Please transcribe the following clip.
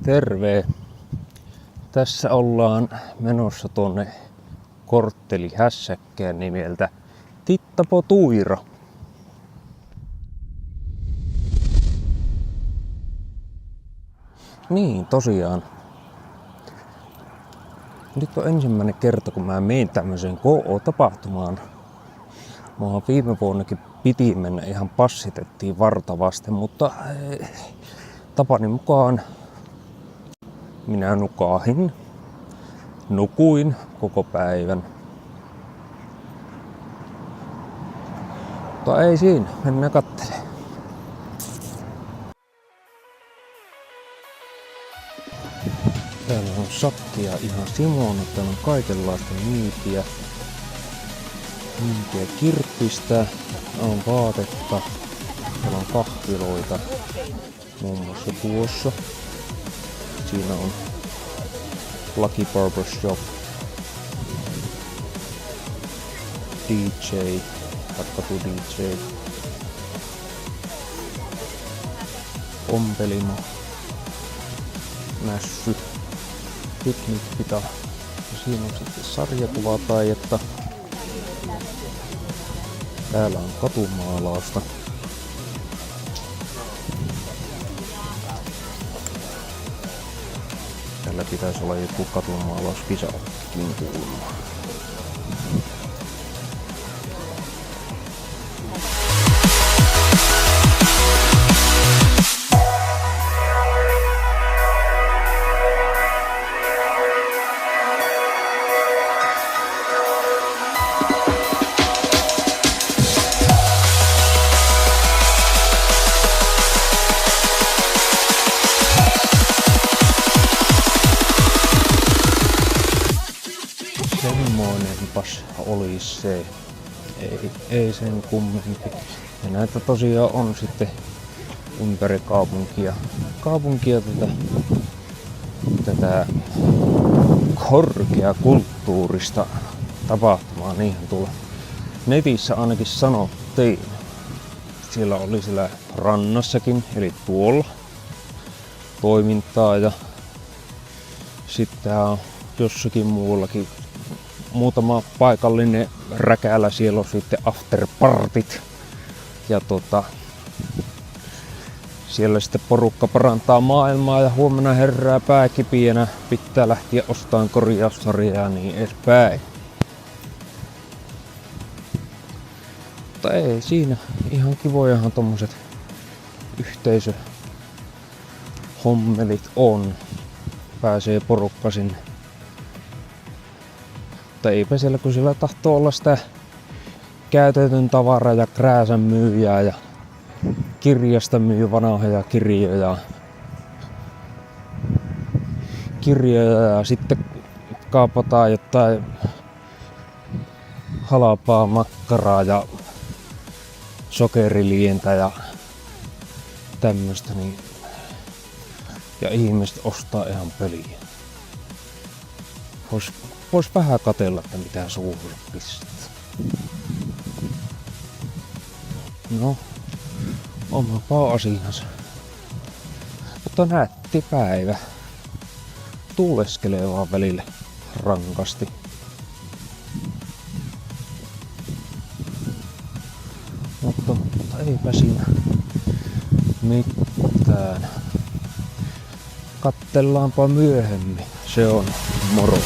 Terve! Tässä ollaan menossa tuonne korttelihässäkkään nimeltä Tittapo Tuira. Niin, tosiaan. Nyt on ensimmäinen kerta, kun mä menen tämmöiseen KO-tapahtumaan. Mua viime vuonnakin piti mennä ihan passitettiin vartavasti, mutta tapani mukaan minä nukuin koko päivän. Mutta ei siinä, mennään kattelemaan. Täällä on sakkia ihan Simona, täällä on kaikenlaista myytiä kirppistä, on vaatetta, täällä on kahviloita, muun muassa tuossa. Siinä on Lucky Barber Shop, DJ, Hakkatu DJ, ompelimo, mässy, piknikpita ja siinä on sitten sarjakuvataidetta. Täällä on katumaalausta. Täällä pitäisi olla joku katumaalauskisatkin kuulemma. Semmoinenpas olisi se. Ei sen kummempi. Ja näitä tosiaan on sitten ympäri kaupunkia tätä korkeakulttuurista tapahtumaa. Niinhän tuolla netissä ainakin sanottiin. Siellä oli siellä rannassakin, eli tuolla toimintaa ja sitten on jossakin muuallakin muutama paikallinen räkäällä, siellä on sitten afterpartit ja siellä sitten porukka parantaa maailmaa ja huomenna herää pääkipienä, pitää lähteä ostamaan korjaussarjaa ja niin edespäin. Mutta ei siinä, ihan kivojahan tommoset yhteisöhommelit on, pääsee porukka sinne. Mutta eipä siellä, kun siellä tahtoo olla sitä käytetyn tavaraa ja krääsän myyjää ja kirjasta myy vanhoja kirjoja ja sitten kaapataan jotain halpaa makkaraa ja sokerilientä ja tämmöstä, niin ja ihmiset ostaa ihan pöliä. Vois vähän katsella, että mitä suuhun pistää. No, omapa asiansa. Mutta nätti päivä. Tuuleskelee vaan välillä rankasti. Mutta eipä siinä mitään. Kattellaanpa myöhemmin. Se on moro.